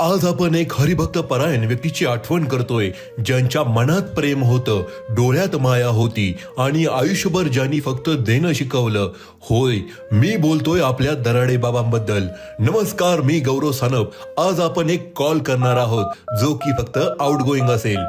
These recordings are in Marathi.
आज आपण एक हरिभक्त परायण व्यक्तीची आठवण करतोय, ज्यांच्या मनात प्रेम होतं, डोळ्यात माया होती आणि आयुष्यभर ज्यांनी फक्त देणं शिकवलं. होय, मी बोलतोय आपल्या दराडे बाबांबद्दल. नमस्कार, मी गौरव सानप. आज आपण एक कॉल करणार आहोत जो की फक्त आउटगोईंग असेल,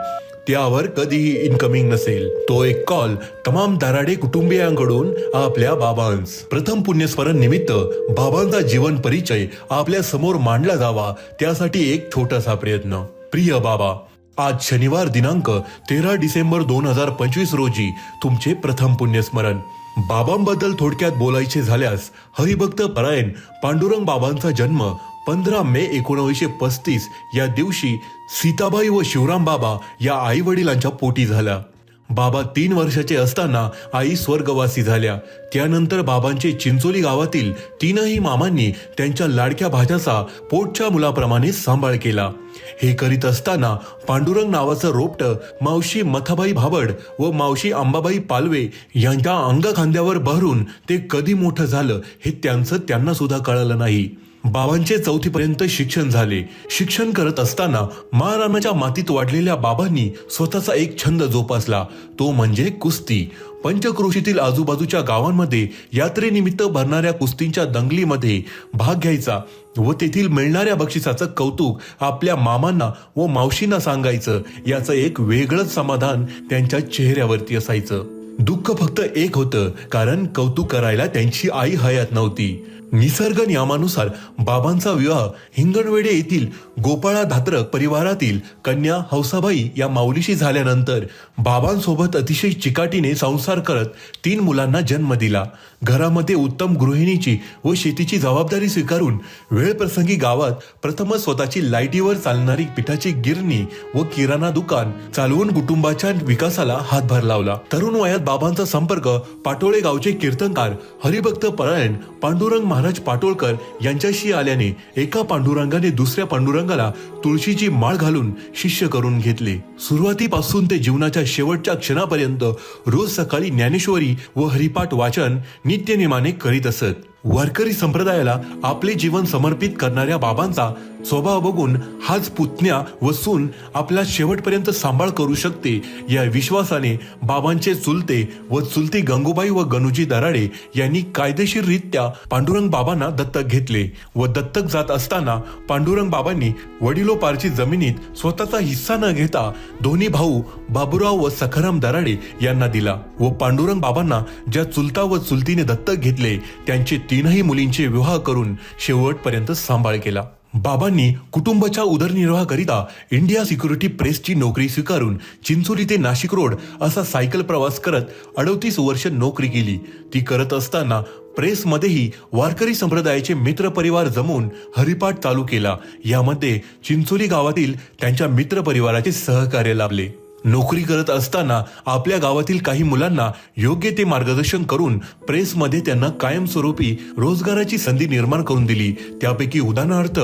त्यावर कधीही इनकमिंग नसेल. तो एक कॉल तमाम दराडे कुटुंबियांकडून आपल्या बाबांस. प्रथम पुण्यस्मरण निमित्त बाबांचा जीवन परिचय आपल्या समोर मांडला जावा, त्यासाठी एक छोटासा प्रयत्न. प्रिय बाबा, आज शनिवार दिनांक 13 डिसेंबर 2025 रोजी तुमचे प्रथम पुण्यस्मरण. बाबांबद्दल थोडक्यात बोलायचे झाल्यास, हरिभक्त परायण पांडुरंग बाबांचा जन्म 15 मे 1935 या दिवशी सीताबाई व शिवराम बाबा या आई वडिलांच्या पोटी झाला. बाबा 3 वर्षाचे असताना आई स्वर्गवासी झाल्या. त्यानंतर बाबांचे चिंचोली गावातील 3ही मामांनी त्यांच्या लाडक्या भाच्याचा पोटच्या मुलाप्रमाणे सांभाळ केला. हे करीत असताना पांडुरंग नावाचं रोपटं मावशी मथाबाई भाबड व मावशी अंबाबाई पालवे यांच्या अंगखांद्यावर बहरून ते कधी मोठं झालं हे त्यांना सुद्धा कळलं नाही. बाबांचे 4थी पर्यंत शिक्षण झाले. शिक्षण करत असताना महाराणाच्या मातीत वाढलेल्या बाबांनी स्वतःचा एक छंद जोपासला, तो म्हणजे कुस्ती. पंचक्रोशीतील आजूबाजूच्या गावांमध्ये यात्रेनिमित्त भरणाऱ्या कुस्तींच्या दंगलीमध्ये भाग घ्यायचा व तेथील मिळणाऱ्या बक्षिसाचं कौतुक आपल्या मामांना व मावशींना सांगायचं. याचं एक वेगळंच समाधान त्यांच्या चेहऱ्यावरती असायचं. दुःख फक्त एक होतं, कारण कौतुक करायला त्यांची आई हयात नव्हती. निसर्ग नियमानुसार बाबांचा विवाह हिंगणवेडे येथील गोपाळा धात्रक परिवारातील कन्या हौसाबाई या माऊलीशी झाल्यानंतर बाबांसोबत अतिशय चिकाटीने संसार करत 3 मुलांना जन्म दिला. घरामध्ये उत्तम गृहिणीची व शेतीची जबाबदारी स्वीकारून वेळप्रसंगी गावात प्रथमच स्वतःची लाईटीवर चालणारी पिठाची गिरणी व किराणा दुकान चालवून कुटुंबाच्या विकासाला हातभार लावला. तरुण वयात बाबांचा संपर्क पाटोळे गावचे कीर्तनकार हरिभक्त परायण पांडुरंग महाराज पाटोळकर यांच्याशी आल्याने एका पांडुरंगाने दुसऱ्या पांडुरंगाला तुळशीची माळ घालून शिष्य करून घेतले. सुरुवातीपासून ते जीवनाच्या शेवटच्या क्षणापर्यंत रोज सकाळी ज्ञानेश्वरी व हरिपाठ वाचन नित्यनेमाने करीत असत. वारकरी संप्रदायाला आपले जीवन समर्पित करणाऱ्या बाबांचा स्वभाव बघून हाच पुतण्या व सून आपला शेवटपर्यंत सांभाळ करू शकते या विश्वासाने बाबांचे चुलते व चुलती गंगूबाई व गणूजी दराडे यांनी कायदेशीररित्या पांडुरंग बाबांना दत्तक घेतले व दत्तक जात असताना पांडुरंग बाबांनी वडिलोपार्जित जमिनीत स्वतःचा हिस्सा न घेता दोन्ही भाऊ बाबूराव व सखाराम दराडे यांना दिला व पांडुरंग बाबांना ज्या चुलता व चुलतीने दत्तक घेतले त्यांचे 3ही मुलींचे विवाह करून शेवटपर्यंत सांभाळ केला. बाबांनी कुटुंबाच्या उदरनिर्वाहाकरिता इंडिया सिक्युरिटी प्रेसची नोकरी स्वीकारून चिंचोली ते नाशिक रोड असा सायकल प्रवास करत 38 वर्ष नोकरी केली. ती करत असताना प्रेसमध्येही वारकरी संप्रदायाचे मित्रपरिवार जमून हरिपाठ चालू केला. यामध्ये चिंचोली गावातील त्यांच्या मित्रपरिवाराचे सहकार्य लाभले. नोकरी करत असताना आपल्या गावातील काही मुलांना योग्य ते मार्गदर्शन करून प्रेसमध्ये त्यांना कायमस्वरूपी रोजगाराची संधी निर्माण करून दिली. त्यापैकी उदाहरणार्थ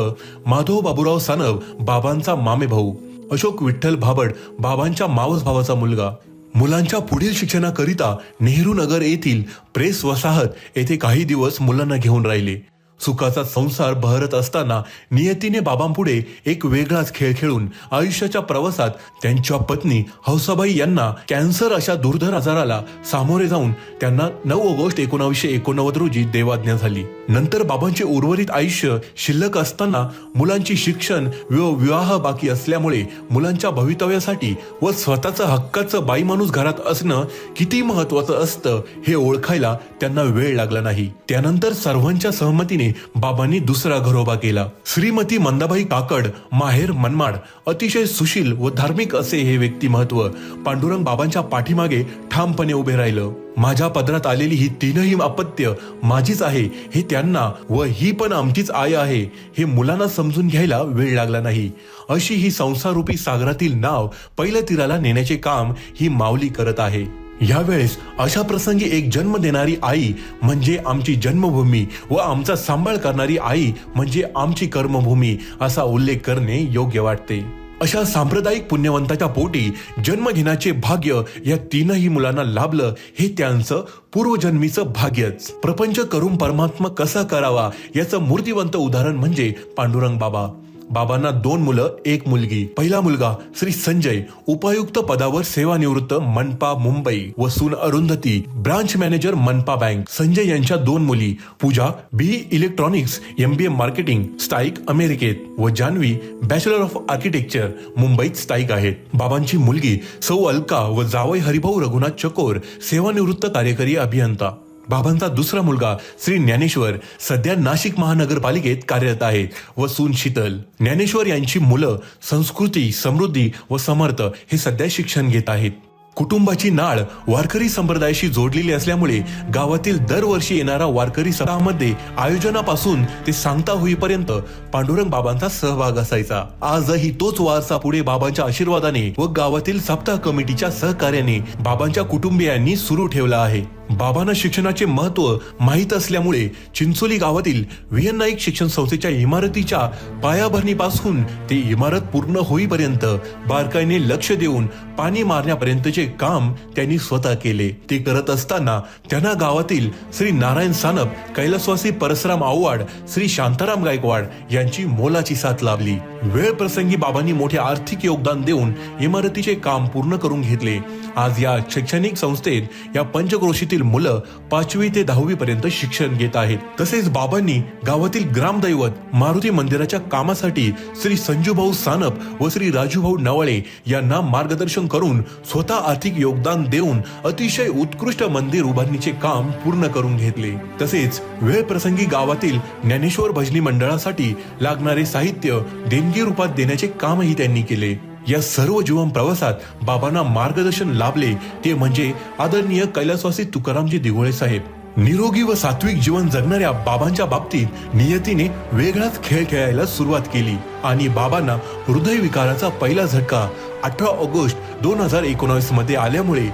माधव बाबूराव सानप बाबांचा मामे भाऊ, अशोक विठ्ठल भाबड बाबांच्या मावस भावाचा मुलगा. मुलांच्या पुढील शिक्षणाकरिता नेहरू नगर येथील प्रेस वसाहत येथे काही दिवस मुलांना घेऊन राहिले. सुखाचा संसार बहरत असताना नियतीने बाबांपुढे एक वेगळाच खेळ खेळून आयुष्याच्या प्रवासात त्यांच्या पत्नी हौसाबाई यांना कॅन्सर अशा दुर्धर आजाराला सामोरे जाऊन त्यांना 9 ऑगस्ट 1989 रोजी देवाज्ञा झाली. नंतर बाबांचे उर्वरित आयुष्य शिल्लक असताना मुलांची शिक्षण व विवाह बाकी असल्यामुळे मुलांच्या भवितव्यासाठी व स्वतःचं हक्काचं बाई माणूस घरात असणं किती महत्वाचं असतं हे ओळखायला त्यांना वेळ लागला नाही. त्यानंतर सर्वांच्या सहमतीने बाबांनी दुसरा घरोबा केला. श्रीमती मंदाबाई काकड, माहेर मनमाड. अतिशय सुशील व धार्मिक असे हे व्यक्तिमत्व पांडुरंग बाबांच्या पाठीमागे ठामपणे उभे राहिलं. माझ्या पदरात आलेली ही 3ही अपत्य माझीच आहे हे त्यांना व ही पण आमचीच आई आहे हे मुलांना समजून घ्यायला वेळ लागला नाही. अशी ही संसाररूपी सागरातील नाव पहिल्या तीराला नेण्याचे काम ही माऊली करत आहे. यावेळेस अशा प्रसंगी एक जन्म देणारी आई म्हणजे आमची जन्मभूमी व आमचा सांभाळ करणारी आई म्हणजे आमची कर्मभूमी असा उल्लेख करणे योग्य वाटते. अशा सांप्रदायिक पुण्यवंताच्या पोटी जन्म घेण्याचे भाग्य या 3ही मुलांना लाभलं हे त्यांचं पूर्वजन्मीचं भाग्यच. प्रपंच करून परमात्मा कसा करावा याचं मूर्तिवंत उदाहरण म्हणजे पांडुरंग बाबा. बाबांना 2 मुलं 1 मुलगी. पहिला मुलगा श्री संजय उपायुक्त पदावर सेवानिवृत्त मनपा मुंबई व सून अरुंधती ब्रांच मॅनेजर मनपा बँक. संजय यांच्या 2 मुली पूजा बी इलेक्ट्रॉनिक्स MBA मार्केटिंग स्थायिक अमेरिकेत व जान्हवी बॅचलर ऑफ आर्किटेक्चर मुंबईत स्थायिक आहेत. बाबांची मुलगी सौ अलका व जावई हरिभाऊ रघुनाथ चकोर सेवानिवृत्त कार्यकारी अभियंता. बाबांचा दुसरा मुलगा श्री ज्ञानेश्वर सध्या नाशिक महानगरपालिकेत कार्यरत आहेत व सून शीतल. ज्ञानेश्वर यांची मुलं संस्कृती, समृद्धी व समर्थ हे सध्या शिक्षण घेत आहेत. कुटुंबाची नाळ वारकरी संप्रदायाशी जोडलेली असल्यामुळे गावातील दरवर्षी येणारा वारकरी सप्ताहामध्ये आयोजनापासून ते सांगता होईपर्यंत पांडुरंग बाबांचा सहभाग असायचा. आजही तोच वारसा पुढे बाबांच्या आशीर्वादाने व गावातील सप्ताह कमिटीच्या सहकार्याने बाबांच्या कुटुंबियांनी सुरू ठेवला आहे. बाबांना शिक्षणाचे महत्व माहीत असल्यामुळे चिंचोली गावातील VN नाईक शिक्षण संस्थेच्या इमारतीच्या पायाभरणीपासून ते इमारत पूर्ण होईपर्यंत बारकाईने लक्ष देऊन पाणी मारण्यापर्यंतचे काम त्यांनी स्वतः केले. ते करत असताना त्यांना गावातील श्री नारायण सानप, कैलासवासी परसराम आव्हाड, श्री शांताराम गायकवाड यांची मोलाची साथ लाभली. वेळ प्रसंगी बाबांनी मोठे आर्थिक योगदान देऊन इमारतीचे काम पूर्ण करून घेतले. आज या शैक्षणिक संस्थेत या पंचक्रोशीतील मुलं 5वी ते 10वी पर्यंत शिक्षण घेत आहेत. तसेच बाबांनी गावातील ग्रामदैवत मारुती मंदिराच्या कामासाठी श्री संजूभाऊ सानप व श्री राजूभाऊ नवळे यांना मार्गदर्शन करून स्वतः आर्थिक योगदान देऊन अतिशय उत्कृष्ट मंदिर उभारणीचे काम पूर्ण करून घेतले. तसेच वेळ प्रसंगी गावातील ज्ञानेश्वर भजनी मंडळासाठी लागणारे साहित्य देणगी रूपात देण्याचे कामही त्यांनी केले. या सर्व जीवन प्रवासात बाबांना मार्गदर्शन लाभले ते म्हणजे आदरणीय कैलासवासी तुकारामजी दिघोळे साहेब. निरोगी व सात्विक जीवन जगणाऱ्या बाबांच्या बाबतीत नियतीने वेगळाच खेळ खेळायला सुरुवात केली आणि बाबांना हृदयविकाराचा पहिला झटका 18 ऑगस्ट 2019 मध्ये आल्यामुळे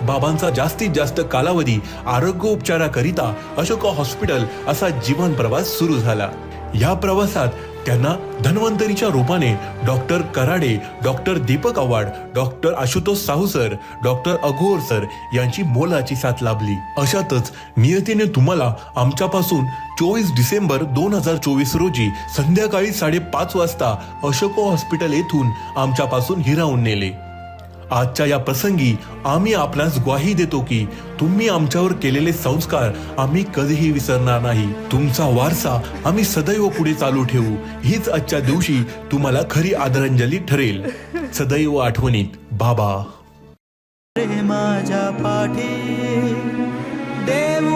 बाबांचा जास्तीत जास्त कालावधी आरोग्य उपचाराकरिता अशोका हॉस्पिटल असा जीवन प्रवास सुरू झाला. या प्रवासात त्यांना धन्वंतरीच्या रूपाने doctor Karade, doctor Deepak Avhad, doctor Ashutosh Sahu sir, doctor Aghor sir यांची मोलाची साथ लाभली. अशातच नियतीने तुम्हाला आमच्यापासून 24 डिसेंबर 2024 रोजी संध्याकाळी 5:30 वाजता अशोका हॉस्पिटल येथून आमच्यापासून हिरावून नेले. आजच्या या प्रसंगी आम्ही आपणास ग्वाही देतो की तुम्ही आमच्यावर केलेले संस्कार आम्ही कधीही विसरणार नाही. तुमचा वारसा आम्ही सदैव पुढे चालू ठेवू. हीच आजच्या दिवशी तुम्हाला खरी आदरांजली ठरेल. सदैव आठवणीत बाबा. माझ्या पाठी देव